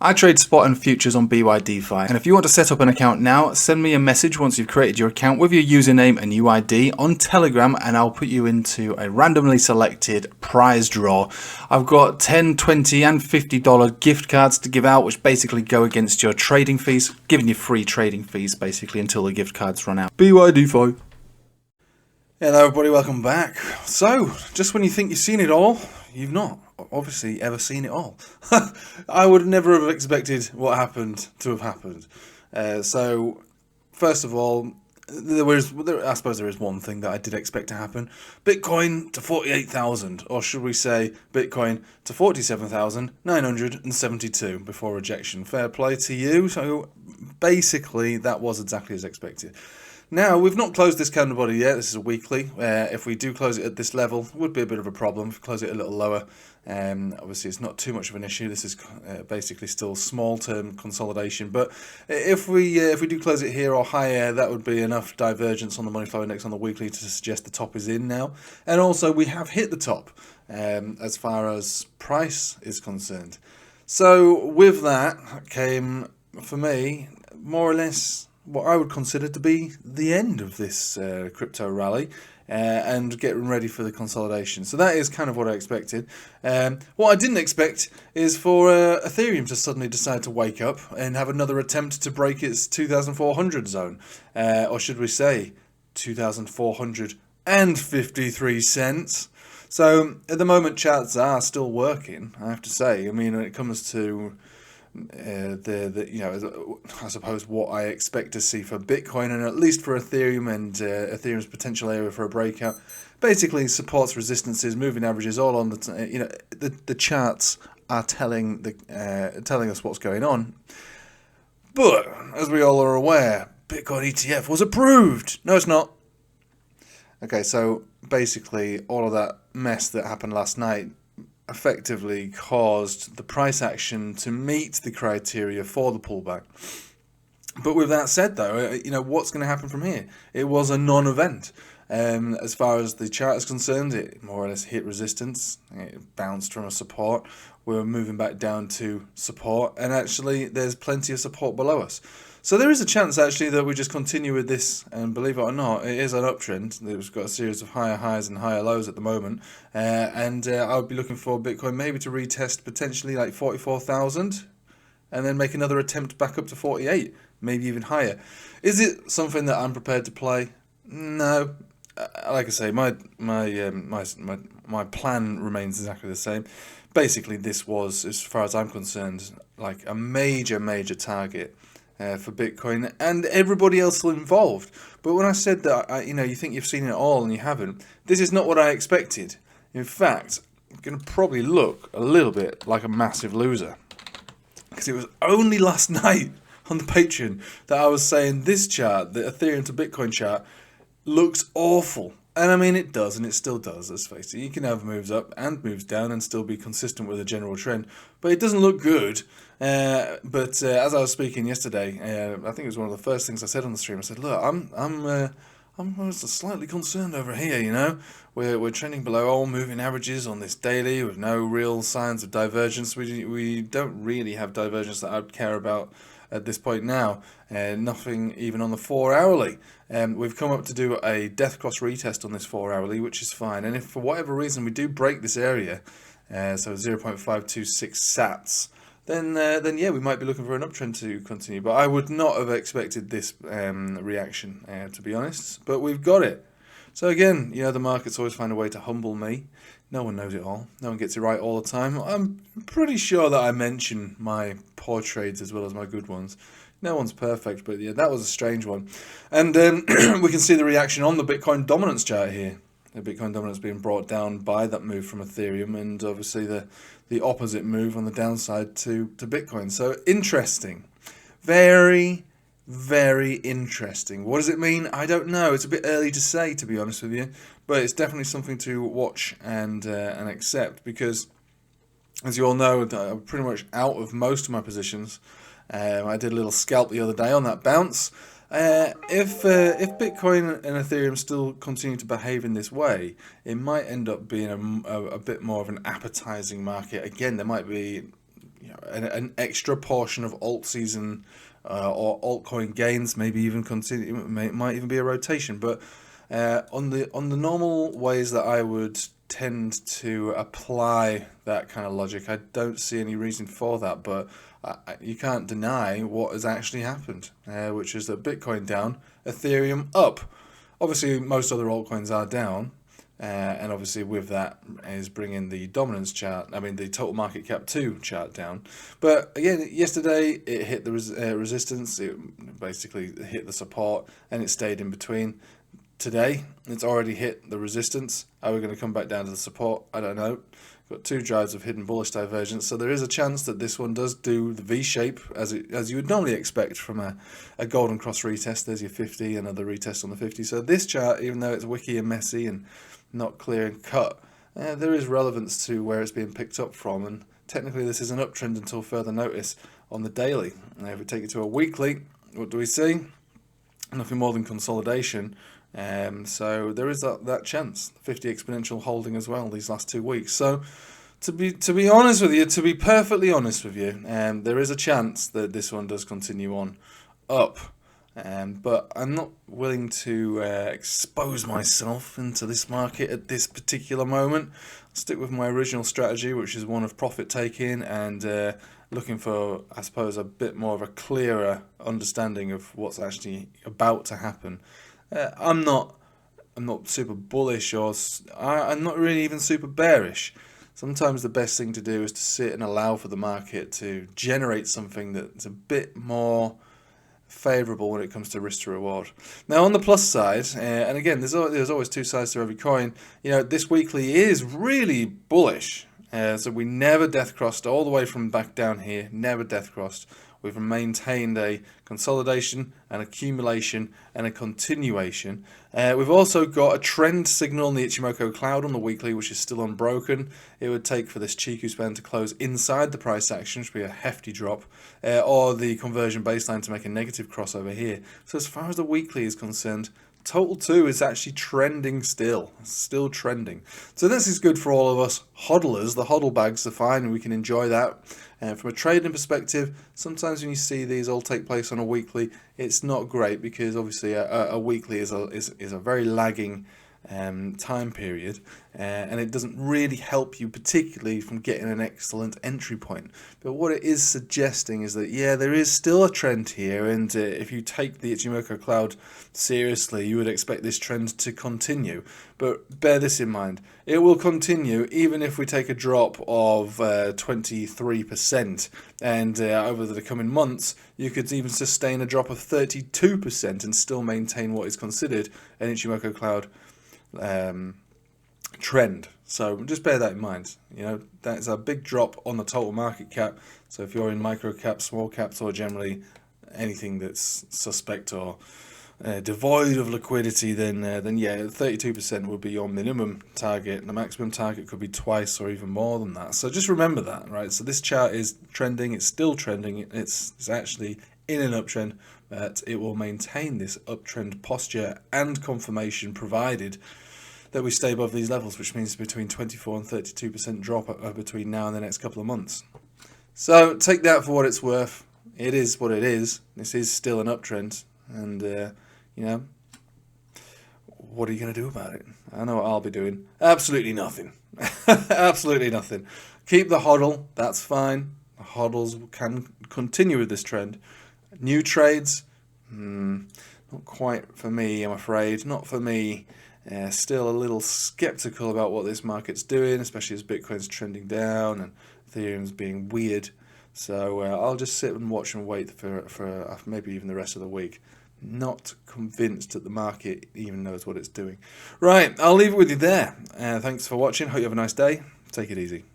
I trade spot and futures on BYDFi, and if you want to set up an account now, send me a message once you've created your account with your username and UID on Telegram, and I'll put you into a randomly selected prize draw. I've got $10, $20 and $50 gift cards to give out, which basically go against your trading fees, giving you free trading fees basically until the gift cards run out. BYDFi. Hello everybody, welcome back. So, just when you think you've seen it all, you've not obviously ever seen it all. I would never have expected what happened to have happened. So, first of all, I suppose there is one thing that I did expect to happen. Bitcoin to 48,000, or should we say Bitcoin to 47,972 before rejection. Fair play to you. So, basically, that was exactly as expected. Now, we've not closed this candle body yet. This is a weekly. If we do close it at this level, it would be a bit of a problem. If we close it a little lower, obviously it's not too much of an issue. This is basically still small-term consolidation. But if we do close it here or higher, that would be enough divergence on the money flow index on the weekly to suggest the top is in now. And also, we have hit the top as far as price is concerned. So with that came, for me, more or less what I would consider to be the end of this crypto rally and getting ready for the consolidation. So that is kind of what I expected. What I didn't expect is for Ethereum to suddenly decide to wake up and have another attempt to break its 2,400 zone, or should we say 2,453 cents. So at the moment charts are still working, I have to say. I mean, when it comes to I suppose what I expect to see for Bitcoin, and at least for Ethereum and Ethereum's potential area for a breakout, basically supports, resistances, moving averages, all on the the charts are telling us what's going on. But as we all are aware, Bitcoin ETF was approved. No, it's not. Okay, so basically all of that mess that happened last night effectively caused the price action to meet the criteria for the pullback. But with that said, though, what's going to happen from here? It was a non-event. As far as the chart is concerned, it more or less hit resistance. It bounced from a support. We're moving back down to support, and actually there's plenty of support below us. So there is a chance actually that we just continue with this, and believe it or not, it is an uptrend. We've got a series of higher highs and higher lows at the moment, and I would be looking for Bitcoin maybe to retest potentially like 44,000, and then make another attempt back up to 48, maybe even higher. Is it something that I'm prepared to play? No. Like I say, my plan remains exactly the same. Basically, this was, as far as I'm concerned, like a major target for Bitcoin and everybody else involved. But when I said that, you think you've seen it all and you haven't, this is not what I expected. In fact, I'm going to probably look a little bit like a massive loser. Because it was only last night on the Patreon that I was saying this chart, the Ethereum to Bitcoin chart, looks awful. And I mean, it does, and it still does, let's face it. You can have moves up and moves down and still be consistent with a general trend. But it doesn't look good. But as I was speaking yesterday, I think it was one of the first things I said on the stream. I said, look, I'm slightly concerned over here, We're trending below all moving averages on this daily with no real signs of divergence. We don't really have divergence that I'd care about at this point now. Nothing even on the 4-hourly. We've come up to do a death cross retest on this 4-hourly, which is fine. And if for whatever reason we do break this area, so 0.526 sats, then yeah, we might be looking for an uptrend to continue. But I would not have expected this reaction, to be honest. But we've got it. So again, the markets always find a way to humble me. No one knows it all. No one gets it right all the time. I'm pretty sure that I mention my poor trades as well as my good ones. No one's perfect, but yeah, that was a strange one. And we can see the reaction on the Bitcoin dominance chart here. The Bitcoin dominance being brought down by that move from Ethereum, and obviously the opposite move on the downside to Bitcoin. So interesting. Very, very interesting. What does it mean? I don't know. It's a bit early to say, to be honest with you, but it's definitely something to watch and accept, because as you all know, I'm pretty much out of most of my positions. I did a little scalp the other day on that bounce. If Bitcoin and Ethereum still continue to behave in this way, it might end up being a bit more of an appetizing market. Again, there might be an extra portion of alt season or altcoin gains, maybe even continue. Might even be a rotation, but on the normal ways that I would tend to apply that kind of logic, I don't see any reason for that. But you can't deny what has actually happened, which is that Bitcoin down, Ethereum up. Obviously, most other altcoins are down. And obviously with that is bringing the dominance chart, the total market cap 2 chart down. But again, yesterday it hit the resistance, it basically hit the support, and it stayed in between. Today, it's already hit the resistance. Are we going to come back down to the support? I don't know. Got 2 drives of hidden bullish divergence, so there is a chance that this one does do the V shape as you would normally expect from a golden cross retest. There's your 50, another retest on the 50. So this chart, even though it's wiki and messy and not clear and cut, there is relevance to where it's being picked up from, and technically this is an uptrend until further notice on the daily. Now, if we take it to a weekly, what do we see? Nothing more than consolidation. So there is that chance. 50 exponential holding as well these last 2 weeks. So to be honest with you, to be perfectly honest with you, there is a chance that this one does continue on up. But I'm not willing to expose myself into this market at this particular moment. I'll stick with my original strategy, which is one of profit taking and looking for, I suppose, a bit more of a clearer understanding of what's actually about to happen. I'm not super bullish, or I'm not really even super bearish. Sometimes the best thing to do is to sit and allow for the market to generate something that's a bit more favourable when it comes to risk to reward. Now, on the plus side, and again, there's always 2 sides to every coin. This weekly is really bullish. So we never death crossed all the way from back down here. Never death crossed. We've maintained a consolidation, an accumulation, and a continuation. We've also got a trend signal on the Ichimoku cloud on the weekly, which is still unbroken. It would take for this Chiku span to close inside the price action, which would be a hefty drop, or the conversion baseline to make a negative crossover here. So as far as the weekly is concerned, Total 2 is actually trending still trending. So this is good for all of us hodlers. The hodl bags are fine and we can enjoy that. From a trading perspective, sometimes when you see these all take place on a weekly, it's not great because obviously a weekly is a very lagging time period, and it doesn't really help you particularly from getting an excellent entry point. But what it is suggesting is that, yeah, there is still a trend here, and if you take the Ichimoku cloud seriously, you would expect this trend to continue. But bear this in mind, it will continue even if we take a drop of 23%, and over the coming months you could even sustain a drop of 32% and still maintain what is considered an Ichimoku cloud trend. So just bear that in mind. That's a big drop on the total market cap. So if you're in micro caps, small caps, or generally anything that's suspect or devoid of liquidity, then yeah, 32% would be your minimum target, and the maximum target could be twice or even more than that. So just remember that, right? So this chart is trending. It's still trending. It's actually in an uptrend, but it will maintain this uptrend posture and confirmation provided that we stay above these levels, which means between 24 and 32% drop between now and the next couple of months. So take that for what it's worth. It is what it is. This is still an uptrend, and what are you going to do about it? I know what I'll be doing. Absolutely nothing. Absolutely nothing. Keep the hodl. That's fine. The hodls can continue with this trend. New trades, not quite for me, I'm afraid. Not for me. Still a little skeptical about what this market's doing, especially as Bitcoin's trending down and Ethereum's being weird. So I'll just sit and watch and wait for maybe even the rest of the week. Not convinced that the market even knows what it's doing. Right, I'll leave it with you there. Thanks for watching. Hope you have a nice day. Take it easy.